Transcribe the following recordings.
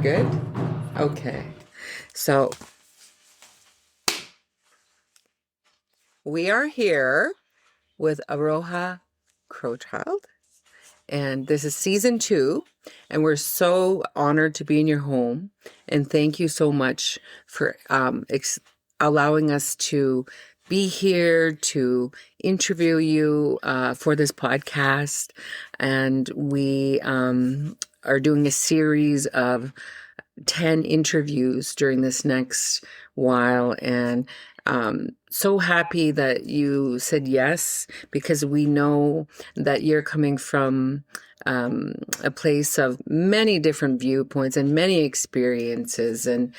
good? Okay. So we are here with Aroha Crowchild, and this is season 2, and we're so honored to be in your home. And thank you so much for allowing us to be here to interview you for this podcast. And we are doing a series of 10 interviews during this next while, and so happy that you said yes, because we know that you're coming from a place of many different viewpoints and many experiences. And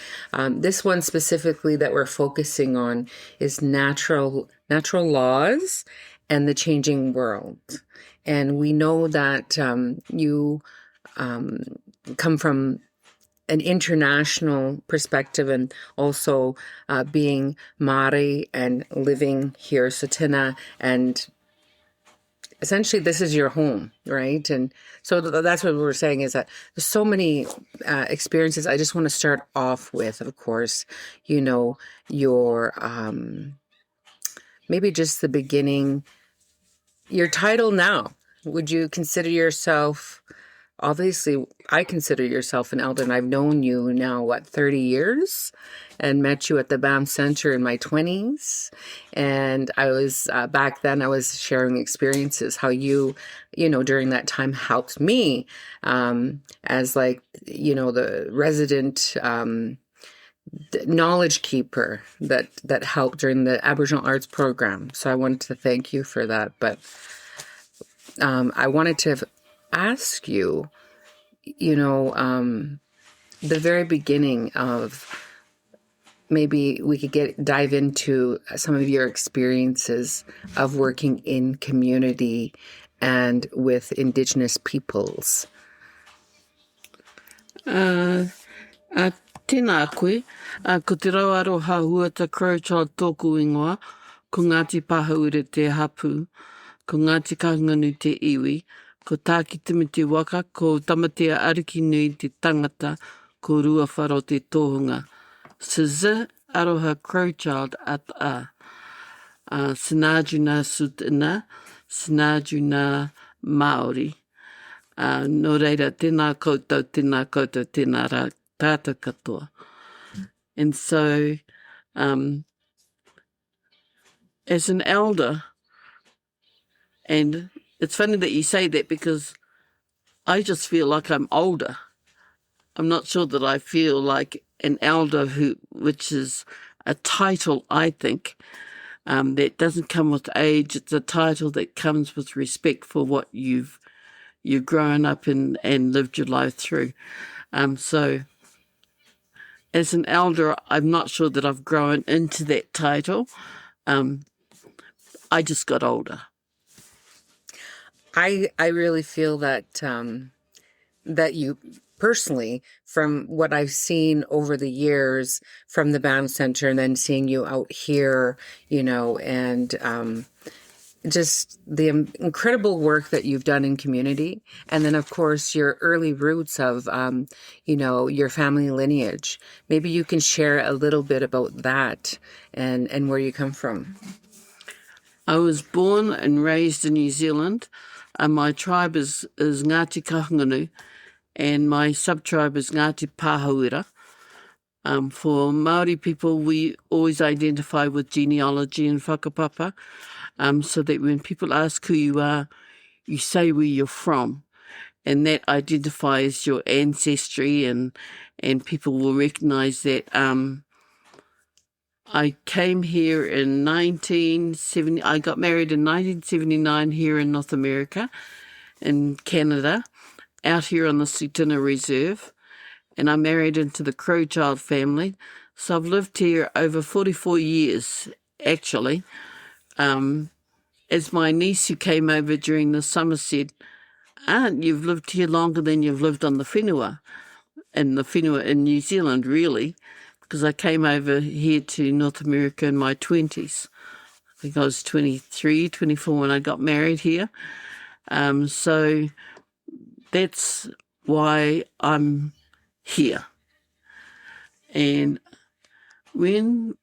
this one specifically that we're focusing on is natural laws and the changing world. And we know that you come from an international perspective, and also being Māori and living here, Tsuut'ina, and essentially this is your home, right? And so that's what we're saying, is that there's so many experiences. I just want to start off with, of course, your maybe just the beginning, your title now. Would you consider yourself... Obviously, I consider yourself an elder, and I've known you now, 30 years, and met you at the BAM Center in my 20s. And I was, back then, I was sharing experiences, how you during that time helped me as the resident knowledge keeper that helped during the Aboriginal Arts Program. So I wanted to thank you for that. But I wanted to ask you, the very beginning of, maybe we could dive into some of your experiences of working in community and with Indigenous peoples. Tēnā koe, ko te Aroha Huata Crowchild tōku ingoa, ko Ngāti Pāhaure te hapu, ko Ngāti Kahunganu te iwi, ko Tāki Timi te waka, ko Tamatea Ariki Nui te tangata, ko Rua Wharo te tohunga. Size Aroha Crowchild at Sinajuna Tsuut'ina, Sinajuna Māori. Nō reira, tēnā koutou, tēnā rā tātou katoa. And so, as an elder, and it's funny that you say that, because I just feel like I'm older. I'm not sure that I feel like an elder which is a title, I think, that doesn't come with age. It's a title that comes with respect for what you've grown up in and lived your life through. So as an elder, I'm not sure that I've grown into that title. I just got older. I really feel that that you personally, from what I've seen over the years from the BAM Center, and then seeing you out here, and just the incredible work that you've done in community. And then, of course, your early roots of, your family lineage. Maybe you can share a little bit about that and where you come from. I was born and raised in New Zealand. My tribe is Ngāti Kahunganu, and my sub-tribe is Ngāti Pāhaura. For Māori people, we always identify with genealogy and whakapapa, so that when people ask who you are, you say where you're from, and that identifies your ancestry, and people will recognise that. I came here in 1970. I got married in 1979 here in North America, in Canada, out here on the Tsuut'ina Reserve, and I married into the Crowchild family. So I've lived here over 44 years, actually. As my niece who came over during the summer said, "Aunt, you've lived here longer than you've lived on the whenua," and the whenua in New Zealand, really, because I came over here to North America in my 20s. I think I was 23, 24 when I got married here. So that's why I'm here. And when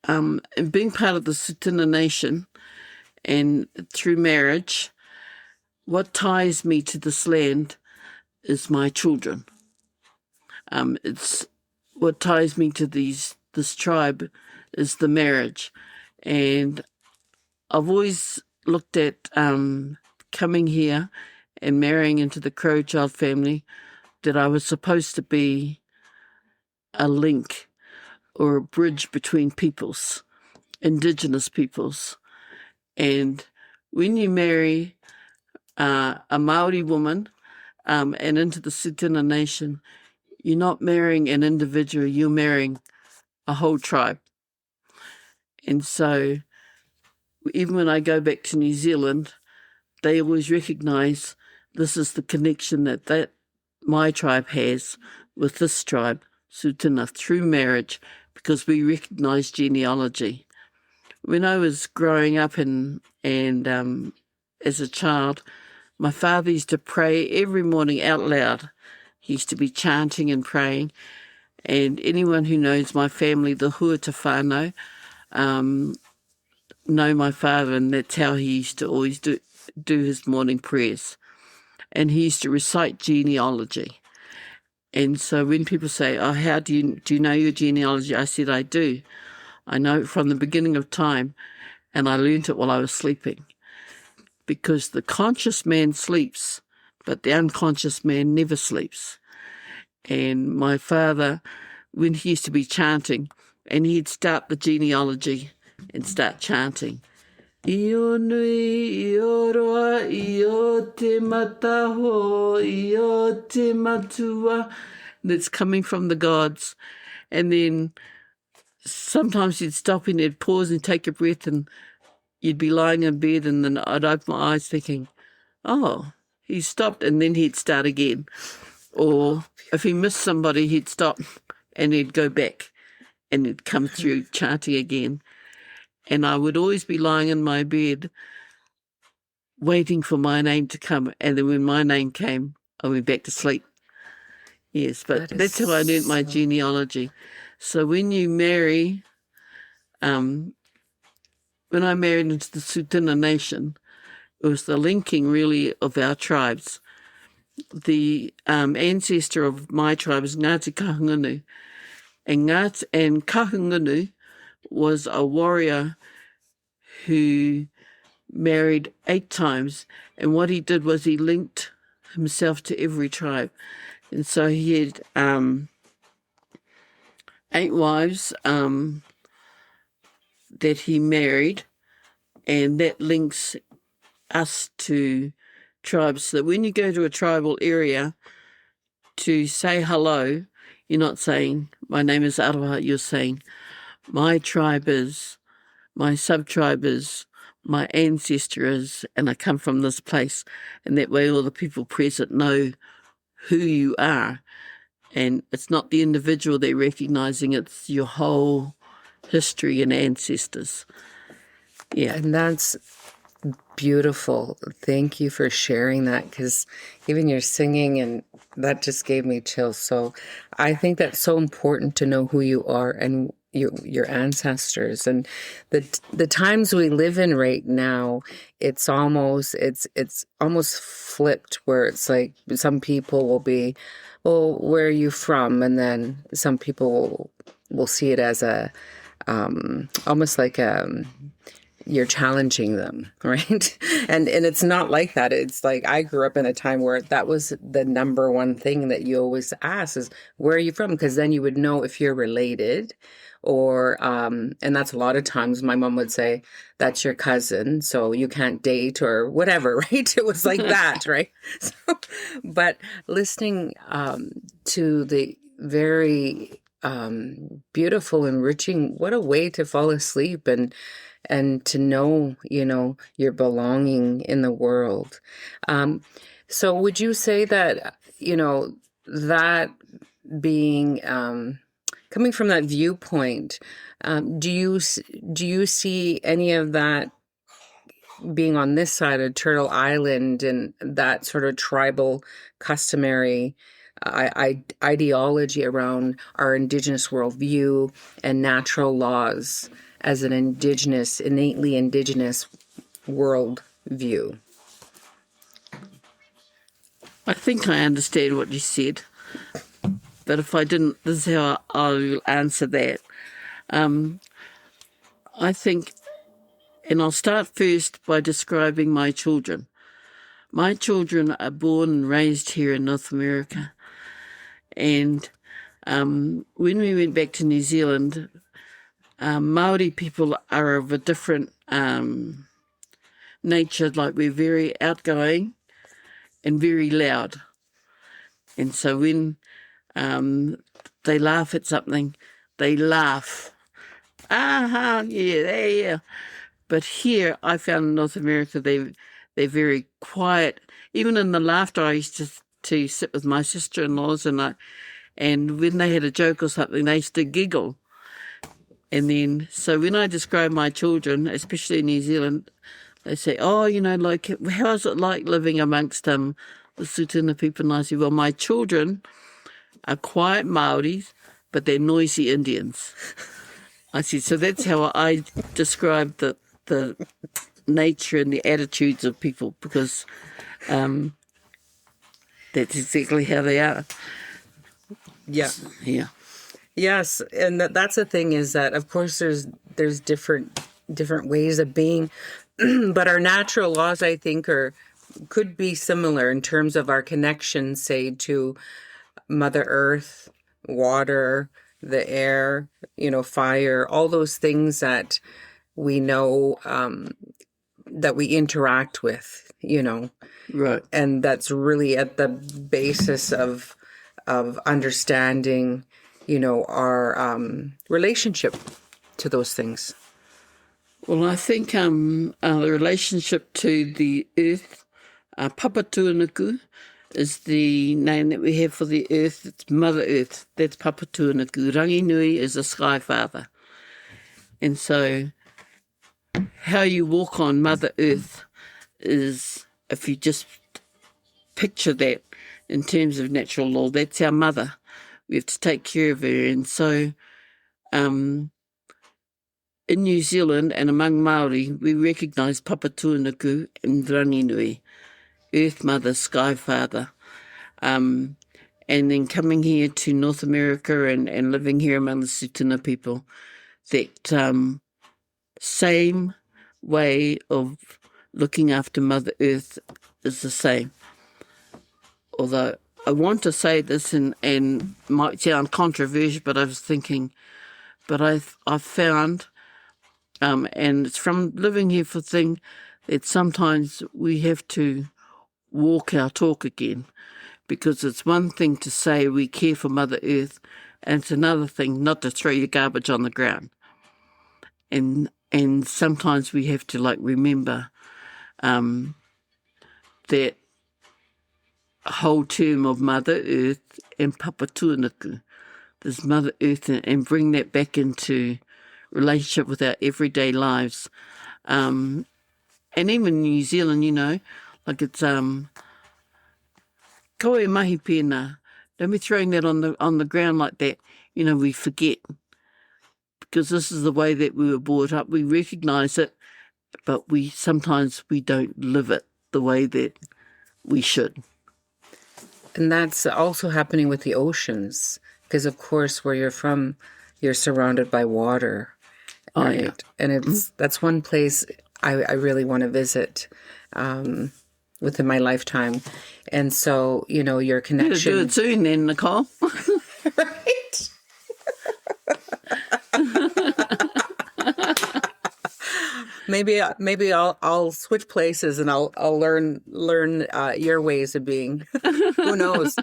and being part of the Tsuut'ina Nation and through marriage, what ties me to this land is my children. It's what ties me to this tribe is the marriage. And I've always looked at coming here and marrying into the Crowchild family that I was supposed to be a link or a bridge between peoples, Indigenous peoples. And when you marry a Māori woman and into the Tsuut'ina Nation, you're not marrying an individual, you're marrying a whole tribe. And so even when I go back to New Zealand, they always recognise this is the connection that my tribe has with this tribe, Tsuut'ina, through marriage, because we recognise genealogy. When I was growing up and as a child, my father used to pray every morning out loud. He used to be chanting and praying. And anyone who knows my family, the Huata whānau, know my father, and that's how he used to always do his morning prayers. And he used to recite genealogy. And so when people say, oh, how do you know your genealogy? I said, I do. I know it from the beginning of time, and I learnt it while I was sleeping. Because the conscious man sleeps, but the unconscious man never sleeps. And my father, when he used to be chanting, and he'd start the genealogy and start chanting, Io nui, io roa, io te mataho, io te matua. That's coming from the gods. And then sometimes he'd stop and he'd pause and take a breath, and you'd be lying in bed, and then I'd open my eyes thinking, oh, he stopped, and then he'd start again. Or if he missed somebody, he'd stop and he'd go back and he'd come through chanting again. And I would always be lying in my bed waiting for my name to come. And then when my name came, I went back to sleep. Yes, but that's how I learnt my genealogy. So when you marry, when I married into the Tsuut'ina Nation, it was the linking really of our tribes. The ancestor of my tribe is Ngāti Kahungunu. And Kahungunu was a warrior who married 8 times. And what he did was he linked himself to every tribe. And so he had 8 wives that he married, and that links us to tribes. So that when you go to a tribal area to say hello, you're not saying, my name is Aroha, you're saying, my tribe is, my sub-tribe is, my ancestor is, and I come from this place. And that way all the people present know who you are. And it's not the individual they're recognising, it's your whole history and ancestors. Yeah. And that's beautiful. Thank you for sharing that, because even your singing, and that just gave me chills. So I think that's so important to know who you are and your ancestors. And the times we live in right now, it's almost flipped, where it's like some people will be, well, where are you from? And then some people will see it as a almost like you're challenging them, right? And it's not like that. It's like, I grew up in a time where that was the number one thing that you always ask is, where are you from? Because then you would know if you're related, or and that's a lot of times my mom would say, that's your cousin, so you can't date or whatever, right? It was like that, right? So, but listening to the very beautiful, enriching, what a way to fall asleep and to know, your belonging in the world. So would you say that, that being, coming from that viewpoint, do you see any of that being on this side of Turtle Island and that sort of tribal, customary ideology around our Indigenous worldview and natural laws as an innately Indigenous worldview. I think I understand what you said, but if I didn't, this is how I'll answer that. I think, and I'll start first by describing my children. My children are born and raised here in North America, and when we went back to New Zealand, Māori people are of a different nature. Like, we're very outgoing and very loud. And so when they laugh at something, they laugh. Yeah, yeah. But here, I found in North America, they're very quiet. Even in the laughter, I used to sit with my sister-in-laws, and when they had a joke or something, they used to giggle. And then, so when I describe my children, especially in New Zealand, they say, oh, like, how is it like living amongst the Tsuut'ina people? And I say, well, my children are quiet Māoris, but they're noisy Indians. I said, so that's how I describe the nature and the attitudes of people, because that's exactly how they are. Yeah. Yeah. Yes, and that's the thing, is that of course there's different ways of being, but our natural laws, I think, could be similar in terms of our connection, say, to Mother Earth, water, the air, fire, all those things that we know, that we interact with, Right. and that's really at the basis of understanding, our relationship to those things. Well, I think the relationship to the earth, Papatūānuku is the name that we have for the earth. It's Mother Earth. That's Papatūānuku. Ranginui is a sky father. And so how you walk on Mother Earth is, if you just picture that in terms of natural law, that's our mother. We have to take care of her. And so in New Zealand and among Māori, we recognise Papatūānuku and Ranginui, Earth Mother, Sky Father. And then coming here to North America and living here among the Tsuut'ina people, that same way of looking after Mother Earth is the same. Although I want to say this and might sound controversial, but I was thinking, but I've found, and it's from living here for thing, that sometimes we have to walk our talk again, because it's one thing to say we care for Mother Earth, and it's another thing not to throw your garbage on the ground. And sometimes we have to remember that whole term of Mother Earth and Papatūānuku, this Mother Earth, and bring that back into relationship with our everyday lives. And even New Zealand, it's koe mahi pēnā. Don't be throwing that on the ground like that. We forget, because this is the way that we were brought up. We recognise it, but sometimes we don't live it the way that we should. And that's also happening with the oceans, because of course where you're from, you're surrounded by water. Oh, right? yeah. And that's one place I really want to visit within my lifetime. And so, your connection. Do it soon then, Nicole. Right? Maybe I'll switch places and I'll learn your ways of being. Who knows?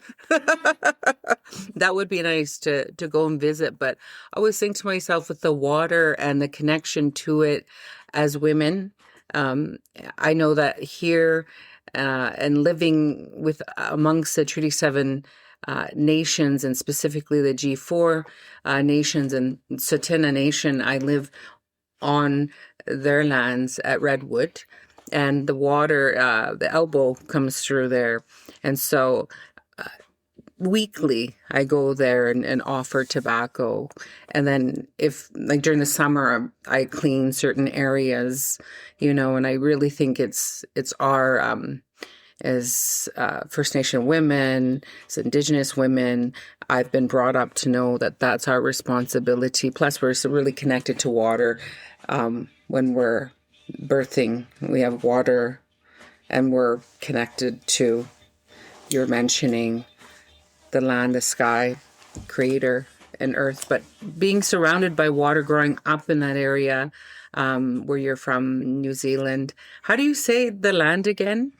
That would be nice to go and visit. But I always think to myself, with the water and the connection to it as women, I know that here and living amongst the Treaty 7 nations, and specifically the G4 nations and Tsuut'ina Nation, I live on their lands at Redwood, and the water, the elbow comes through there. And so weekly I go there and offer tobacco. And then if like during the summer I clean certain areas, and I really think it's our as First Nation women, as Indigenous women, I've been brought up to know that that's our responsibility. Plus, we're so really connected to water. When we're birthing, we have water, and we're connected to, you're mentioning, the land, the sky, creator, and earth. But being surrounded by water, growing up in that area where you're from, New Zealand, how do you say the land again?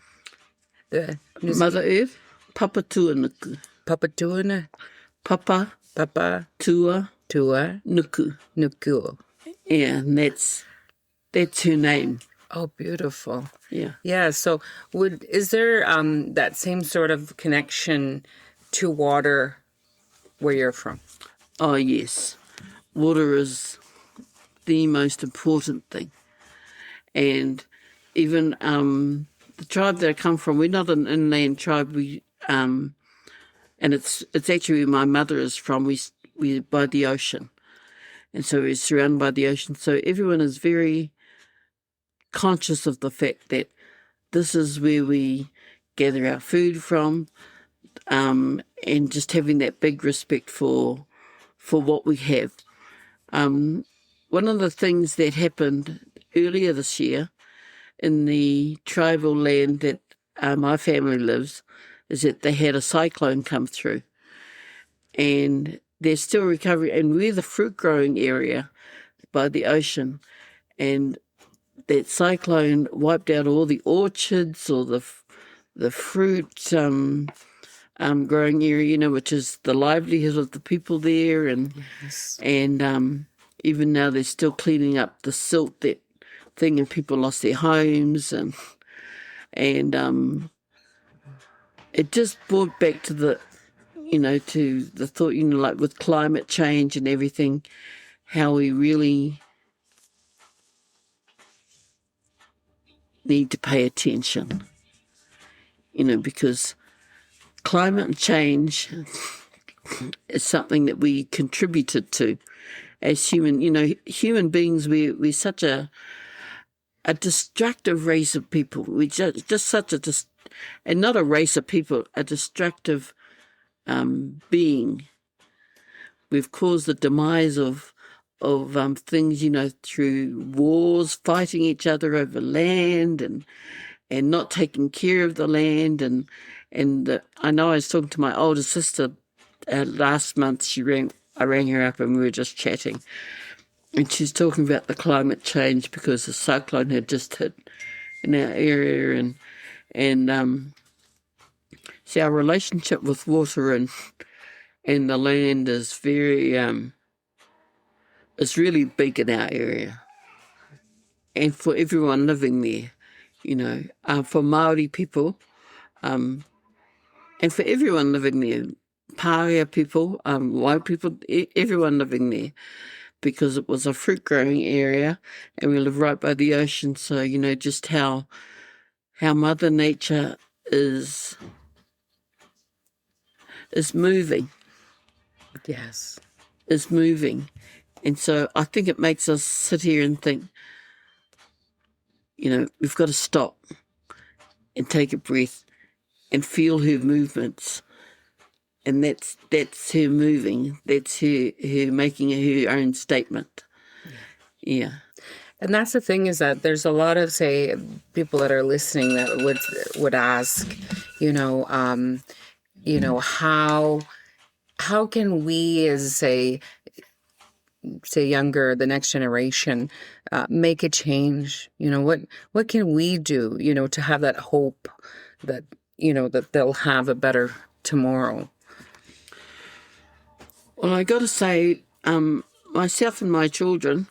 The Mother Earth, Papa Tua Nuku. Papa Tuana, Papa Papa Tua Tua Nuku. Nuku. Yeah, and that's her name. Oh, beautiful. Yeah. Yeah. So, is there that same sort of connection to water where you're from? Oh, yes. Water is the most important thing. And even the tribe that I come from, we're not an inland tribe. And it's actually where my mother is from. We're by the ocean. And so we're surrounded by the ocean. So everyone is very conscious of the fact that this is where we gather our food from, and just having that big respect for what we have. One of the things that happened earlier this year in the tribal land that my family lives is that they had a cyclone come through, and they're still recovering. And we're the fruit growing area by the ocean, and that cyclone wiped out all the orchards or the fruit growing area, which is the livelihood of the people there, and Yes. and even now they're still cleaning up the silt that thing, and people lost their homes, and it just brought back to the to the thought, like with climate change and everything, how we really need to pay attention, because climate change is something that we contributed to as human beings. We're such a destructive race of people. We just such and not a race of people, a destructive being. We've caused the demise of things, through wars, fighting each other over land, and not taking care of the land. I know I was talking to my older sister last month. I rang her up and we were just chatting, and she's talking about the climate change because the cyclone had just hit in our area, and see, our relationship with water and the land is very it's really big in our area, and for everyone living there, for Māori people, and for everyone living there, Pāria people, white people, everyone living there, because it was a fruit growing area, and we live right by the ocean. So just how Mother Nature is moving. Yes. Is moving. And so I think it makes us sit here and think, we've got to stop and take a breath and feel her movements. And that's her moving. That's her making her own statement. Yeah. And that's the thing, is that there's a lot of, say, people that are listening that would ask, how can we, as say younger, the next generation, make a change? What can we do, to have that hope that, that they'll have a better tomorrow? Well, I got to say, myself and my children,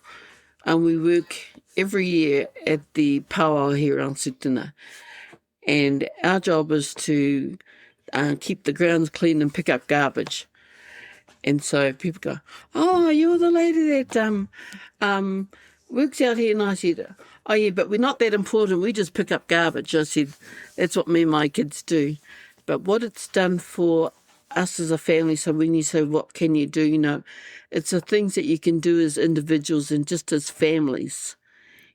we work every year at the powwow here on Tsuut'ina, and our job is to keep the grounds clean and pick up garbage. And so people go, "Oh, you're the lady that works out here." And I said, "Oh, yeah, but we're not that important. We just pick up garbage." I said, "That's what me and my kids do." But what it's done for us as a family. So when you say, what can you do? You know, it's the things that you can do as individuals and just as families.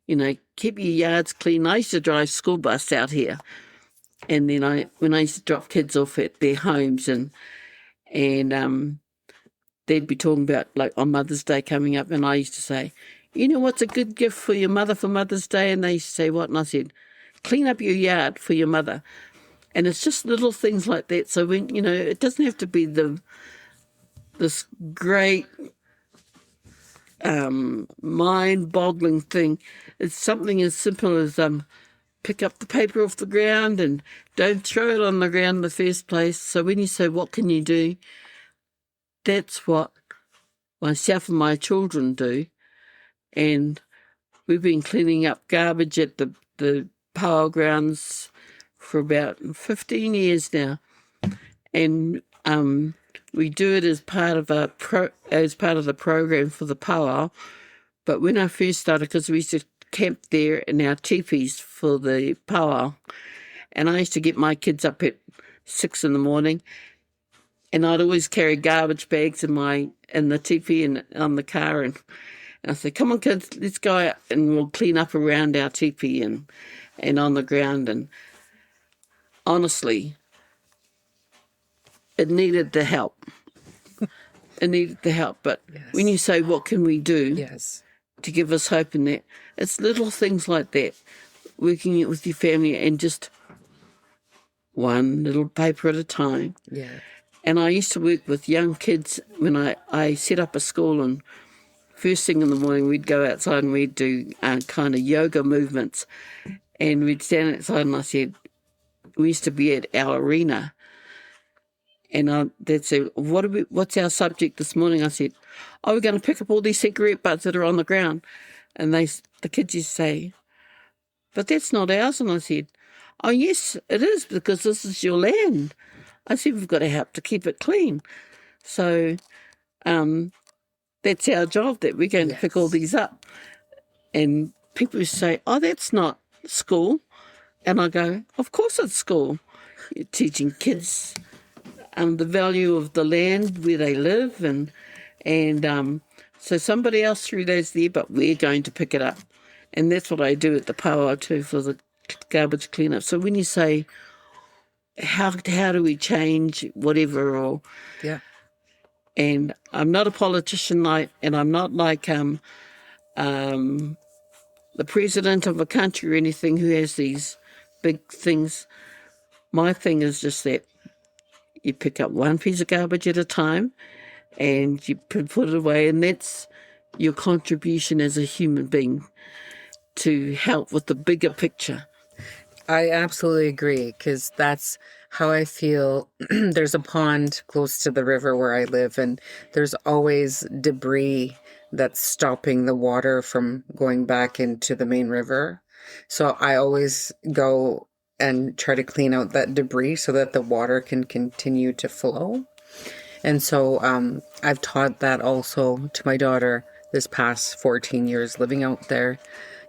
You know, keep your yards clean. I used to drive school bus out here. And then when I used to drop kids off at their homes and they'd be talking about, like, on Mother's Day coming up, and I used to say, you know what's a good gift for your mother for Mother's Day? And they used to say, what? And I said, clean up your yard for your mother. And it's just little things like that. So when, you know, it doesn't have to be this great mind-boggling thing. It's something as simple as pick up the paper off the ground and don't throw it on the ground in the first place. So when you say, what can you do? That's what myself and my children do. And we've been cleaning up garbage at the power grounds for about 15 years now. And we do it as part of the program for the powwow. But when I first started, because we used to camp there in our teepees for the powwow, and I used to get my kids up at 6 a.m, and I'd always carry garbage bags in the teepee and on the car, and I said, "Come on, kids, let's go out and we'll clean up around our teepee and on the ground." And honestly, it needed the help. It needed the help. But Yes. when you say, what can we do Yes. to give us hope in that, it's little things like that, working it with your family and just one little paper at a time. Yeah. And I used to work with young kids when I set up a school, and first thing in the morning we'd go outside and we'd do kind of yoga movements. And we'd stand outside, and I said, we used to be at our arena. And they'd say, what's our subject this morning? I said, we're going to pick up all these cigarette butts that are on the ground. And the kids used to say, but that's not ours. And I said, oh, yes, it is, because this is your land. I said, we've got to help to keep it clean. So that's our job, that we're going to pick all these up. And people say, oh, that's not school. And I go, of course it's school. You're teaching kids the value of the land where they live, and so somebody else threw those there, but we're going to pick it up. And that's what I do at the powwow too, for the garbage cleanup. So when you say, how do we change whatever, or Yeah. and I'm not a politician, and I'm not like the president of a country or anything who has these big things. My thing is just that you pick up one piece of garbage at a time and you put it away, and that's your contribution as a human being to help with the bigger picture. I absolutely agree, because that's how I feel. There's a pond close to the river where I live, and there's always debris that's stopping the water from going back into the main river. So I always go and try to clean out that debris so that the water can continue to flow. And so I've taught that also to my daughter this past 14 years living out there,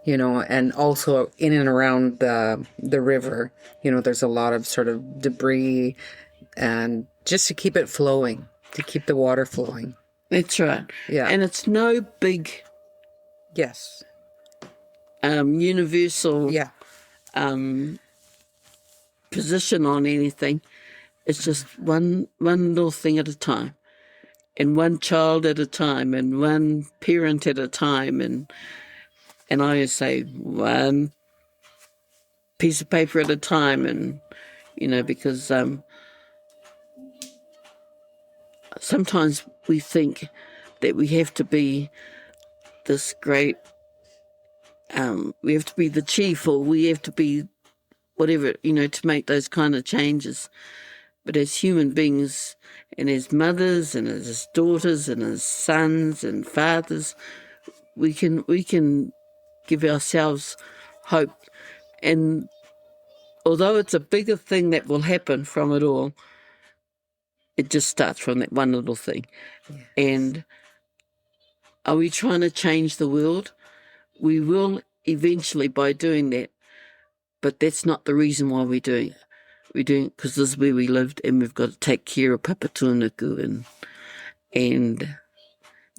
you know, and also in and around the river, you know, there's a lot of sort of debris, and just to keep it flowing, to keep the water flowing. That's right. Yeah. And it's no big Yes. universal Yeah. position on anything. It's just one little thing at a time, and one child at a time, and one parent at a time, and I always say one piece of paper at a time, and you know, because sometimes we think that we have to be this great, we have to be the chief, or we have to be whatever, you know, to make those kind of changes. But as human beings, and as mothers, and as daughters, and as sons and fathers, we can give ourselves hope. And although it's a bigger thing that will happen from it all, it just starts from that one little thing. Yes. And are we trying to change the world? We will eventually by doing that, but that's not the reason why we're doing it. we're doing it because this is where we lived, and we've got to take care of Papatūānuku and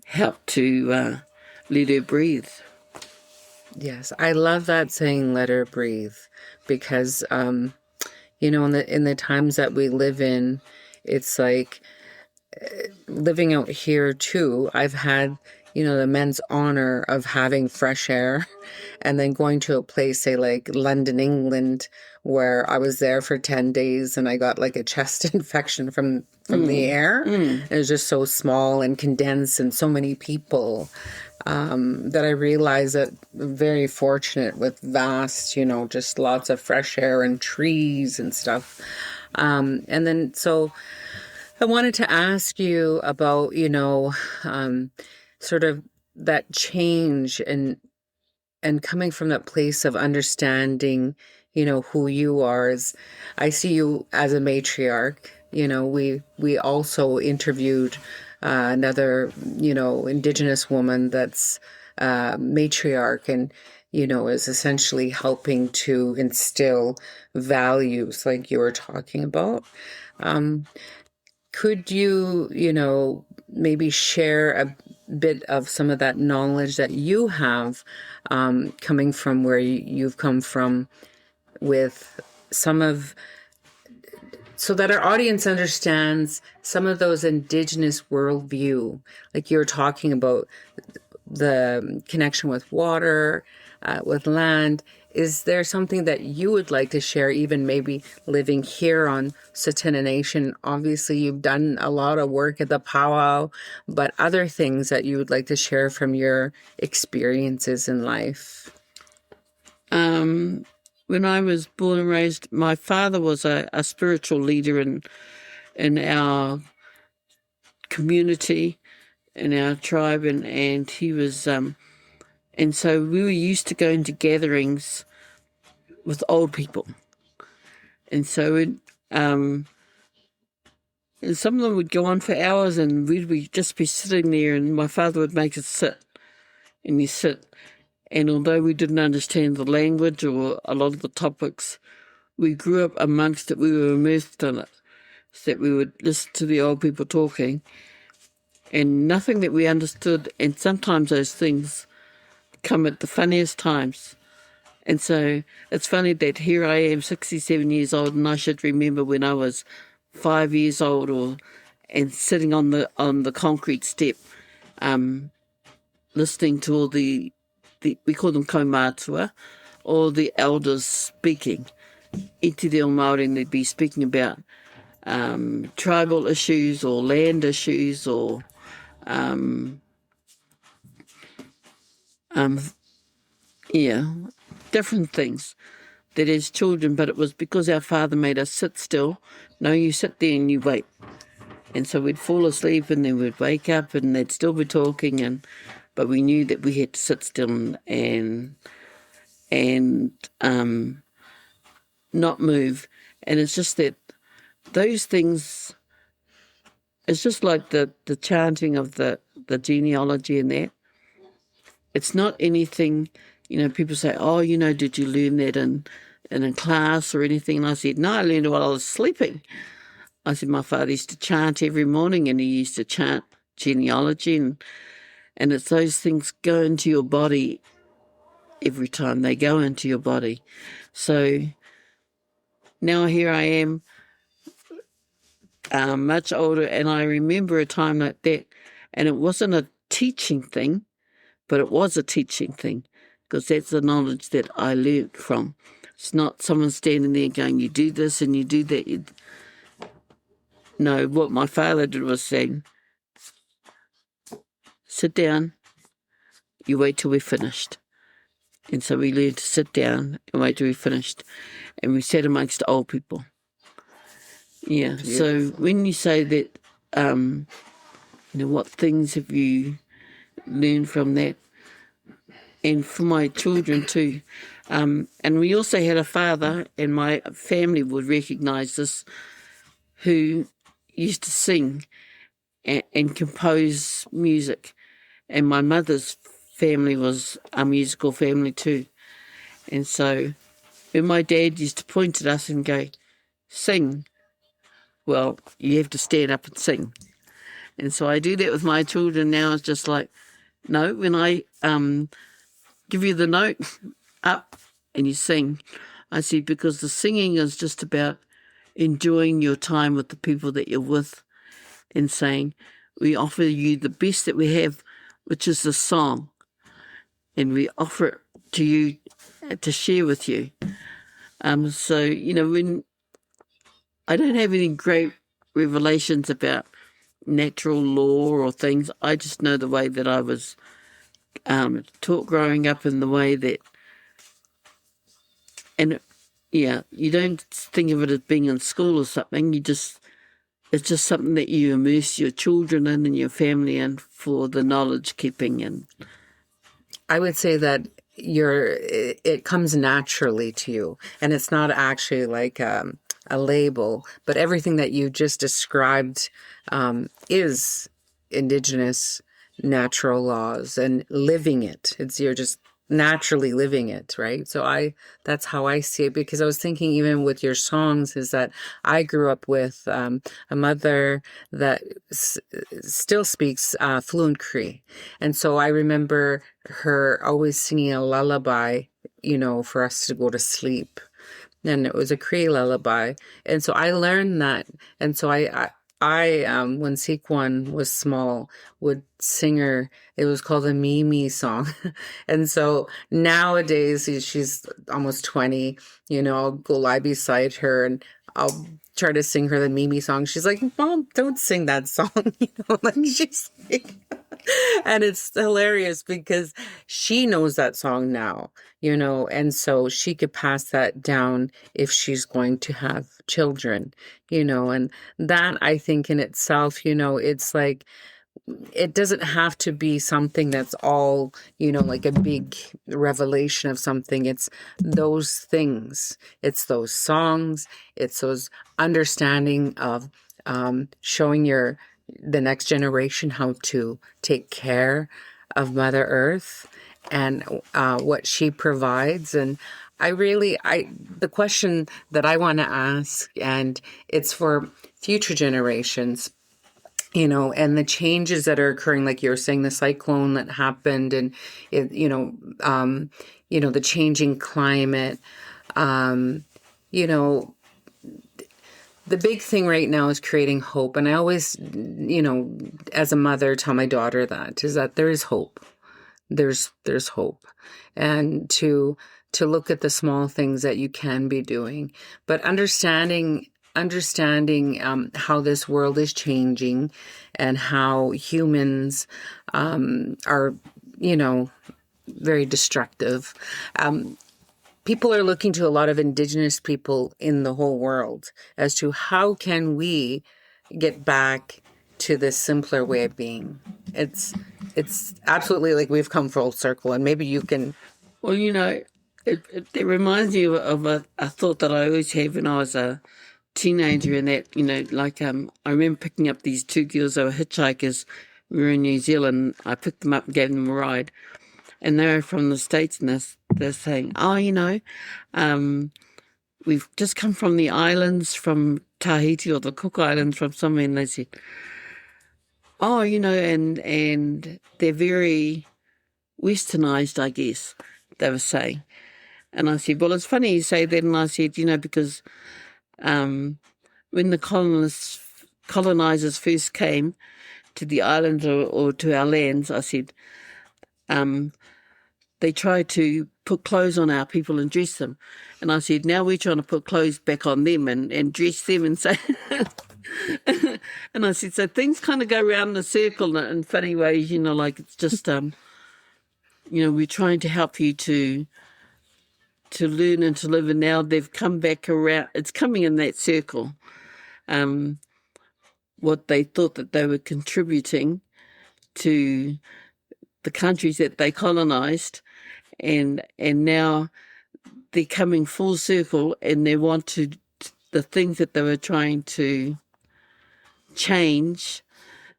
help to let her breathe. Yes, I love that saying, let her breathe, because, you know, in the times that we live in, it's like living out here too. I've had, you know, the immense honor of having fresh air and then going to a place, say like London, England, where I was there for 10 days and I got like a chest infection from the air. It was just so small and condensed and so many people. That I realized that I'm very fortunate with vast, you know, just lots of fresh air and trees and stuff. And then, so I wanted to ask you about, you know, sort of that change and coming from that place of understanding, you know, who you are. As I see you as a matriarch. You know, we also interviewed another, you know, Indigenous woman that's matriarch and, you know, is essentially helping to instill values like you were talking about. Could you, you know, maybe share a bit of some of that knowledge that you have coming from where you've come from with some of, so that our audience understands some of those Indigenous worldview, like you're talking about the connection with water, with land. Is there something that you would like to share, even maybe living here on Tsuut'ina Nation? Obviously, you've done a lot of work at the powwow, but other things that you would like to share from your experiences in life? When I was born and raised, my father was a spiritual leader in our community, in our tribe, and he was, and so we were used to going to gatherings with old people, and so and some of them would go on for hours, and we'd just be sitting there, and my father would make us sit, and you sit. And although we didn't understand the language or a lot of the topics, we grew up amongst it. We were immersed in it, so that we would listen to the old people talking, and nothing that we understood. And sometimes those things come at the funniest times. And so it's funny that here I am, 67 years old, and I should remember when I was 5 years old, and sitting on the concrete step, listening to all the we call them kaumātua, all the elders speaking. Iti reo Māori, and they'd be speaking about tribal issues or land issues or different things that as children, but it was because our father made us sit still. No, you sit there and you wait. And so we'd fall asleep and then we'd wake up and they'd still be talking, but we knew that we had to sit still and not move. And it's just that those things, it's just like the chanting of the genealogy and that. It's not anything, you know, people say, oh, you know, did you learn that in class or anything? And I said, no, I learned it while I was sleeping. I said, my father used to chant every morning and he used to chant genealogy and it's those things go into your body every time they go into your body. So now here I am, much older, and I remember a time like that, and it wasn't a teaching thing, but it was a teaching thing because that's the knowledge that I learnt from. It's not someone standing there going, you do this and you do that. No, what my father did was saying, sit down, you wait till we're finished. And so we learned to sit down and wait till we're finished. And we sat amongst the old people. Yeah, beautiful. So when you say that, you know, what things have you learned from that? And for my children too. And we also had a father, and my family would recognise this, who used to sing and compose music. And my mother's family was a musical family too. And so when my dad used to point at us and go, sing. Well, you have to stand up and sing. And so I do that with my children now. It's just like, no, when I give you the note, up, and you sing. I see, because the singing is just about enjoying your time with the people that you're with and saying, we offer you the best that we have, which is the song. And we offer it to you to share with you. So, you know, when I don't have any great revelations about natural law or things, I just know the way that I was taught growing up, in the way that, and yeah, you don't think of it as being in school or something. It's just something that you immerse your children in and your family in for the knowledge keeping. And I would say that it comes naturally to you, and it's not actually like a label, but everything that you just described is Indigenous natural laws and living it. You're just naturally living it, right? So that's how I see it, because I was thinking, even with your songs, is that I grew up with a mother that still speaks fluent Cree. And so I remember her always singing a lullaby, you know, for us to go to sleep. And it was a Cree lullaby. And so I learned that. And so I when Sequan was small, would sing her, it was called the Mimi song. And so nowadays, she's almost 20, you know, I'll go lie beside her and I'll try to sing her the Mimi song. She's like, Mom, don't sing that song. You know, like she's like, and it's hilarious because she knows that song now, you know, and so she could pass that down if she's going to have children, you know, and that, I think, in itself, you know, it's like, it doesn't have to be something that's all, you know, like a big revelation of something. It's those things. It's those songs. It's those understanding of showing the next generation how to take care of Mother Earth and what she provides. And the question that I want to ask, and it's for future generations, you know, and the changes that are occurring, like you're saying, the cyclone that happened, and it, you know, the changing climate, you know, the big thing right now is creating hope. And I always, you know, as a mother, tell my daughter that there is hope. There's hope, and to look at the small things that you can be doing, but understanding how this world is changing and how humans are, you know, very destructive. People are looking to a lot of Indigenous people in the whole world as to how can we get back to this simpler way of being. It's absolutely like we've come full circle, and maybe you can. Well, you know, it reminds me of a thought that I always had when I was a teenager, and that, you know, like I remember picking up these two girls. They were hitchhikers. We were in New Zealand. I picked them up and gave them a ride, and they were from the States, and they're saying, oh, you know, we've just come from the islands, from Tahiti or the Cook Islands, from somewhere, and they said, oh, you know, and they're very westernized, I guess, they were saying. And I said, well, it's funny you say that. And I said, you know, because when the colonizers first came to the islands or to our lands, I said, they tried to put clothes on our people and dress them. And I said, now we're trying to put clothes back on them and dress them and say... And I said, so things kind of go round in a circle in funny ways, you know, like it's just, you know, we're trying to help you to learn and to live, and now they've come back around. It's coming in that circle. What they thought that they were contributing to the countries that they colonized, and now they're coming full circle, and they want to, the things that they were trying to change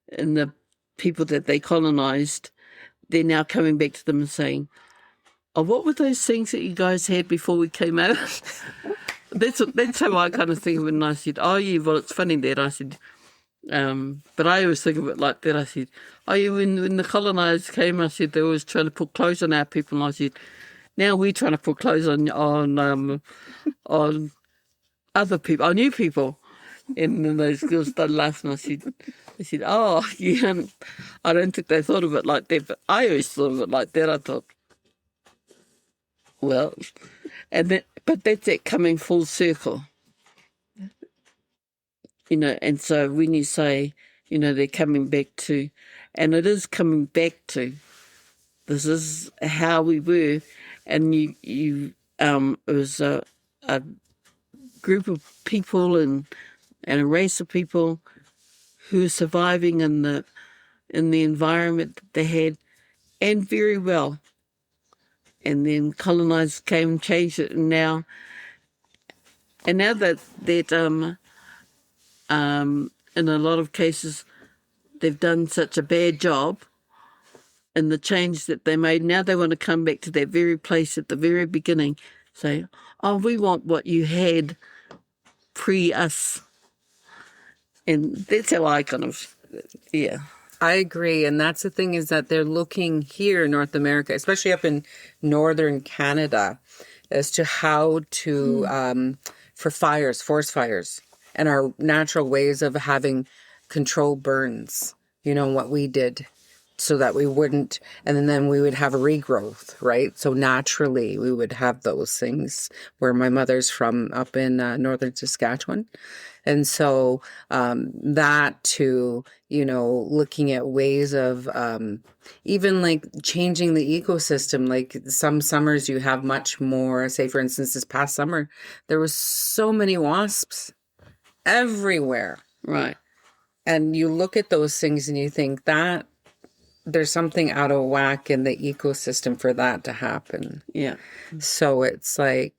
in the people that they colonized, they're now coming back to them and saying, oh, what were those things that you guys had before we came out? That's how I kind of think of it. And I said, oh, yeah, well, it's funny that. I said, but I always think of it like that. I said, oh, yeah, when the colonisers came, I said, they always trying to put clothes on our people. And I said, now we're trying to put clothes on other people, on new people. And then those girls started laughing. I said, oh, yeah, I don't think they thought of it like that, but I always thought of it like that. I thought, well, but that's it coming full circle, and so when you say, they're coming back to, and it is coming back to, this is how we were, and it was a group of people and a race of people who are surviving in the environment that they had, and very well. And then colonisers came and changed it, and now that in a lot of cases they've done such a bad job in the change that they made, now they want to come back to that very place at the very beginning, say, oh, we want what you had pre-us. And that's how I kind of, yeah. I agree. And that's the thing, is that they're looking here in North America, especially up in northern Canada, as to how to, for fires, forest fires, and our natural ways of having controlled burns, what we did so that we wouldn't, and then we would have a regrowth, right? So naturally we would have those things, where my mother's from, up in northern Saskatchewan. And so that to, looking at ways of even like changing the ecosystem. Like some summers you have much more, say for instance, this past summer, there was so many wasps everywhere. Right. And you look at those things and you think that there's something out of whack in the ecosystem for that to happen. Yeah. So it's like,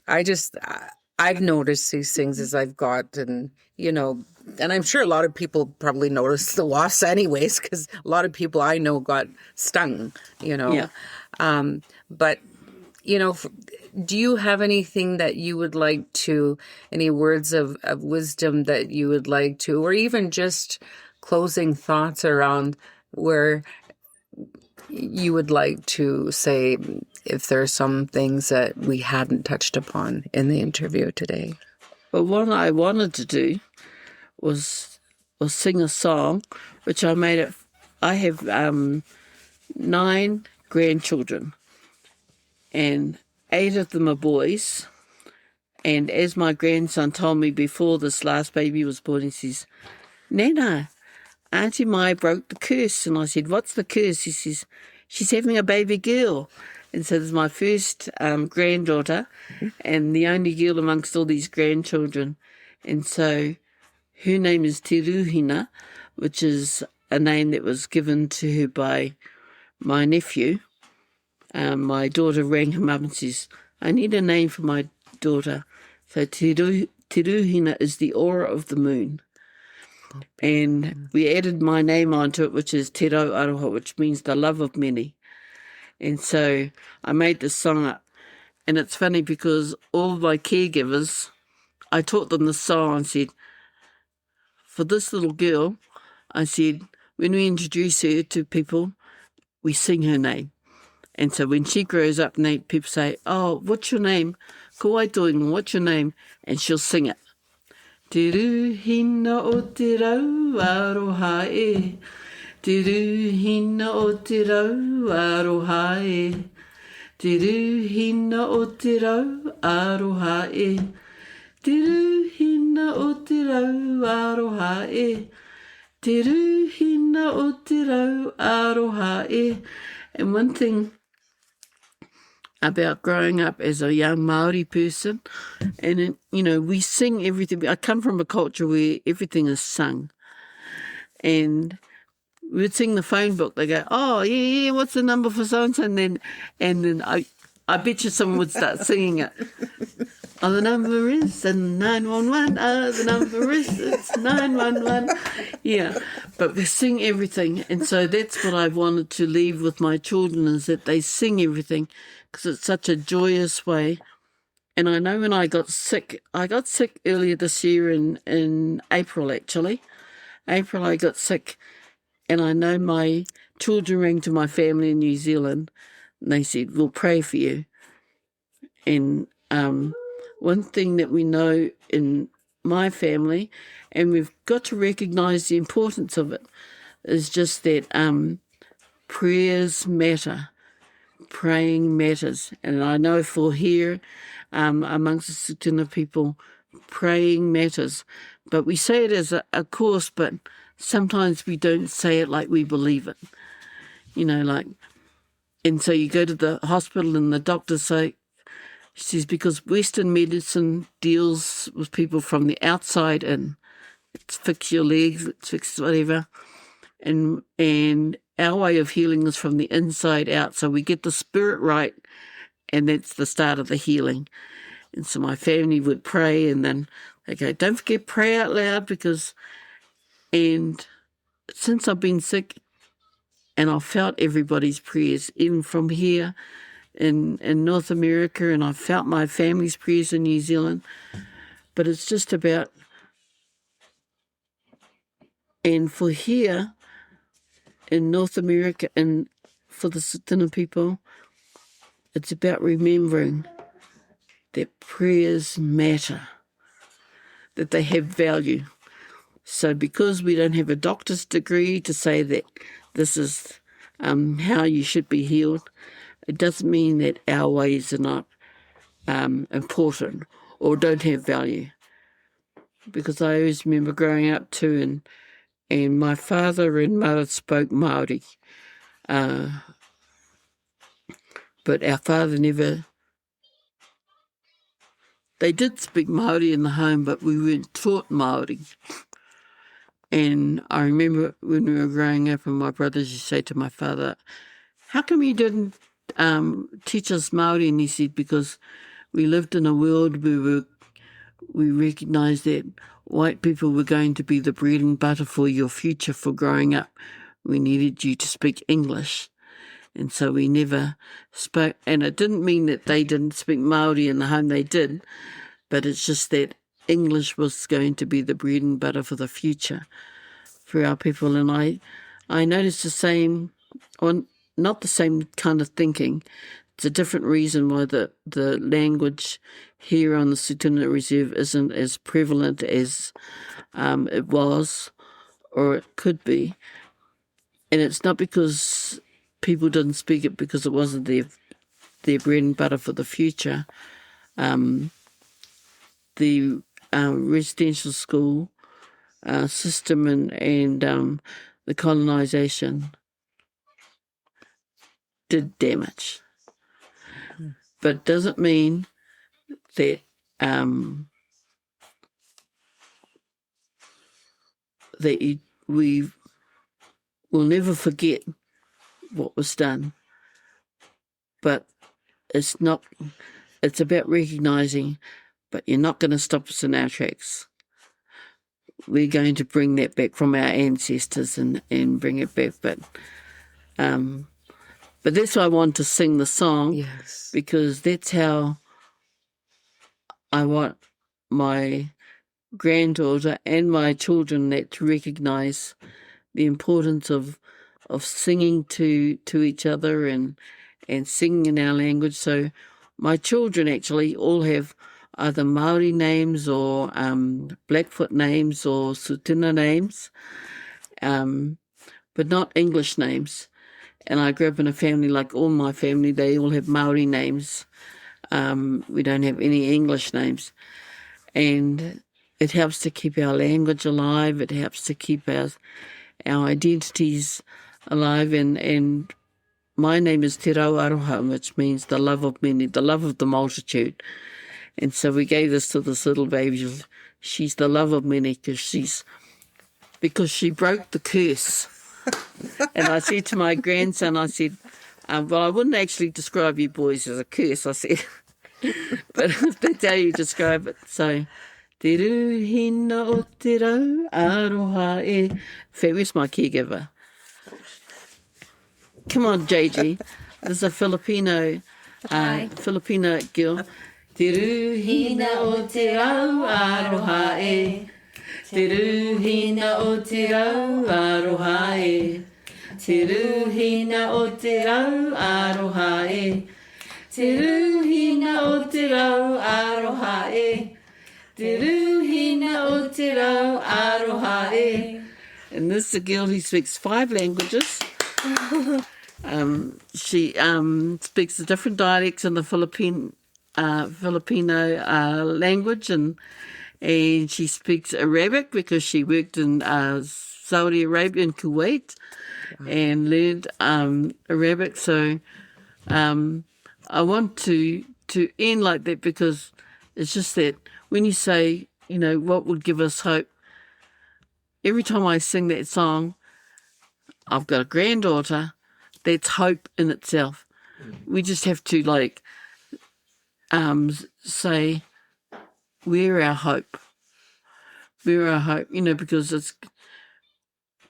I've noticed these things as I've gotten, and I'm sure a lot of people probably notice the wasps anyways, because a lot of people I know got stung, Yeah. But, do you have anything that you would like to, any words of wisdom that you would like to, or even just closing thoughts around where you would like to say, if there are some things that we hadn't touched upon in the interview today? Well, what I wanted to do was sing a song, which I made it. I have 9 grandchildren, and 8 of them are boys. And as my grandson told me before this last baby was born, he says, Nana, Auntie Mai broke the curse. And I said, what's the curse? He says, she's having a baby girl. And so this is my first granddaughter, and the only girl amongst all these grandchildren. And so her name is Tsuut'ina, which is a name that was given to her by my nephew. My daughter rang him up and says, I need a name for my daughter. So Tsuut'ina is the aura of the moon. And we added my name onto it, which is Elder Aroha, which means the love of many. And so I made this song up. And it's funny because all of my caregivers, I taught them this song and said, for this little girl, I said, when we introduce her to people, we sing her name. And so when she grows up and people say, oh, what's your name? Ko ai toinga, what's your name? And she'll sing it. Te ruhina o te rau aroha e. Te ruhina o te rau aroha e. Te ruhina o te rau aroha e. Te ruhina o te rau aroha e. Te ruhina o te rau aroha e. And one thing about growing up as a young Māori person, and we sing everything. I come from a culture where everything is sung, and we would sing the phone book. They go, oh yeah, what's the number for so and so? And then I bet you someone would start singing it. Oh, the number is 911. Oh, the number is it's 911. Yeah, but we sing everything, and so that's what I wanted to leave with my children, is that they sing everything, because it's such a joyous way. And I know when I got sick earlier this year in April, actually. April I got sick, and I know my children rang to my family in New Zealand, and they said, we'll pray for you. And one thing that we know in my family, and we've got to recognise the importance of it, is just that prayers matter. Praying matters. And I know for here, amongst the Tsuut'ina people, praying matters. But we say it as a course, but sometimes we don't say it like we believe it. You know, like, and so you go to the hospital and the doctors say, she says, because Western medicine deals with people from the outside in. It's fix your legs, it's fix whatever. And our way of healing is from the inside out. So we get the spirit right, and that's the start of the healing. And so my family would pray, and then they go, don't forget, pray out loud, and since I've been sick, and I've felt everybody's prayers, even from here in North America, and I've felt my family's prayers in New Zealand, but it's just about, and for here in North America and for the Tsuut'ina people, it's about remembering that prayers matter, that they have value. So because we don't have a doctor's degree to say that this is how you should be healed, it doesn't mean that our ways are not important or don't have value. Because I always remember growing up too, and my father and mother spoke Māori, but our father never. They did speak Māori in the home, but we weren't taught Māori. And I remember when we were growing up, and my brothers used to say to my father, how come you didn't teach us Māori? And he said, because we lived in a world where we recognised that white people were going to be the bread and butter for your future for growing up. We needed you to speak English. And so we never spoke, and it didn't mean that they didn't speak Māori in the home, they did, but it's just that English was going to be the bread and butter for the future for our people. And I noticed the same, or not the same kind of thinking. It's a different reason why the language here on the Tsuut'ina Reserve isn't as prevalent as it was or it could be. And it's not because people didn't speak it because it wasn't their bread and butter for the future. The residential school system and the colonisation did damage. But it doesn't mean that we will never forget what was done. But it's about recognising, but you're not going to stop us in our tracks. We're going to bring that back from our ancestors and bring it back. But that's why I want to sing the song, Yes, because that's how I want my granddaughter and my children to recognise the importance of singing to each other and singing in our language. So my children actually all have either Māori names or Blackfoot names or Tsuut'ina names, but not English names. And I grew up in a family, like all my family, they all have Māori names. We don't have any English names. And it helps to keep our language alive. It helps to keep our identities alive. And my name is Te Rau Aroha, which means the love of many, the love of the multitude. And so we gave this to this little baby. She's the love of many because she broke the curse. And I said to my grandson, I said, well, I wouldn't actually describe you boys as a curse, I said. But that's how you describe it. So, te ruhina o te rau aroha e. Where's my caregiver? Come on, JG. There's a Filipino girl. Te ruhina o te rau aroha e. Te ruhina o te rau aroha e. Te ruhina o te rau aroha e. Te ruhina o te rau aroha e. Te ruhina o te rau aroha e. And this is a girl who speaks 5 languages. She speaks the different dialects in the Filipino language, and she speaks Arabic because she worked in Saudi Arabia and Kuwait and learned Arabic. So I want to end like that because it's just that when you say, what would give us hope, every time I sing that song, I've got a granddaughter, that's hope in itself. We just have to say, we're our hope. We're our hope, because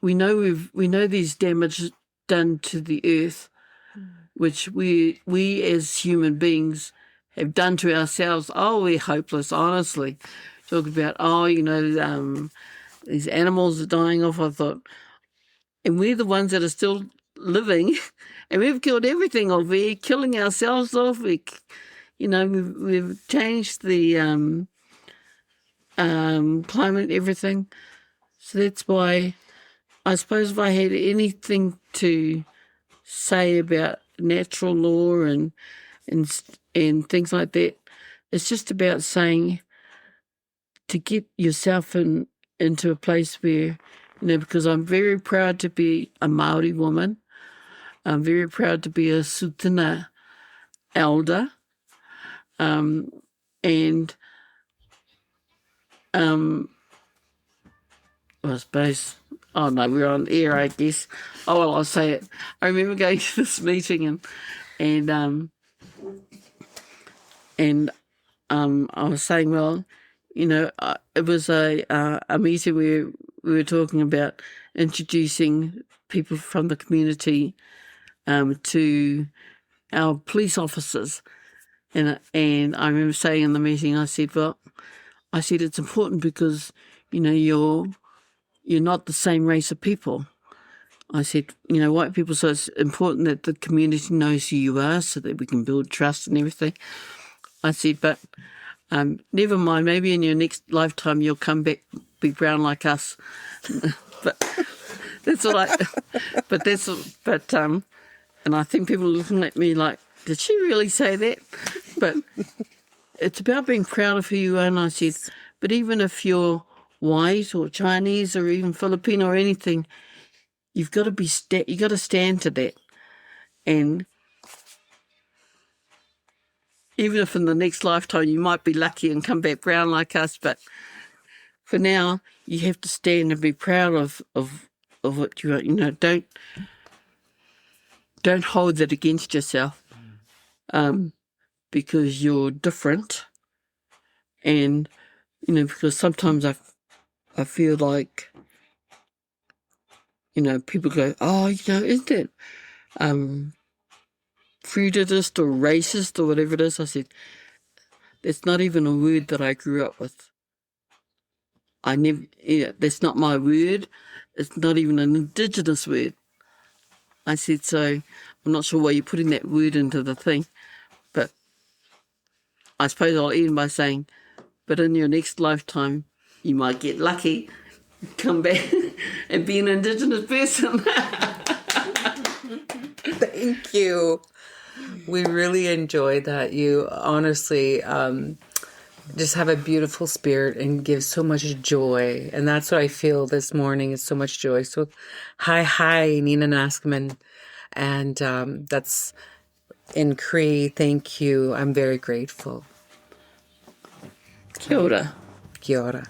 we know there's damage done to the earth, which we as human beings have done to ourselves. Oh, we're hopeless, honestly. Talk about, these animals are dying off, I thought. And we're the ones that are still living, and we've killed everything off. We're killing ourselves off. We've changed the climate, everything. So that's why I suppose if I had anything to say about natural law and things like that, it's just about saying to get yourself into a place where, because I'm very proud to be a Māori woman. I'm very proud to be a Tsuut'ina elder. And I suppose, oh no, we're on air, I guess. Oh, well, I'll say it. I remember going to this meeting and I was saying, well, it was a meeting where we were talking about introducing people from the community to our police officers. And I remember saying in the meeting, I said it's important because, you're not the same race of people. I said, white people, so it's important that the community knows who you are so that we can build trust and everything. I said, but never mind, maybe in your next lifetime you'll come back, be brown like us. But that's what and I think people are looking at me like, did she really say that? But it's about being proud of who you are. And I said, but even if you're white or Chinese or even Filipino or anything, you've got to you got to stand to that. And even if in the next lifetime you might be lucky and come back brown like us, but for now you have to stand and be proud of what you are. Don't hold that against yourself, because you're different. And because sometimes I feel like people go, oh, isn't it prejudiced or racist or whatever it is? I said, that's not even a word that I grew up with. That's not my word. It's not even an Indigenous word. I said, so I'm not sure why you're putting that word into the thing, but I suppose I'll end by saying, but in your next lifetime, you might get lucky, come back and be an Indigenous person. Thank you. We really enjoyed that. You honestly just have a beautiful spirit and give so much joy. And that's what I feel this morning is so much joy. So hi, Nina Naskman. And that's in Cree. Thank you. I'm very grateful. Kia ora. Kia ora.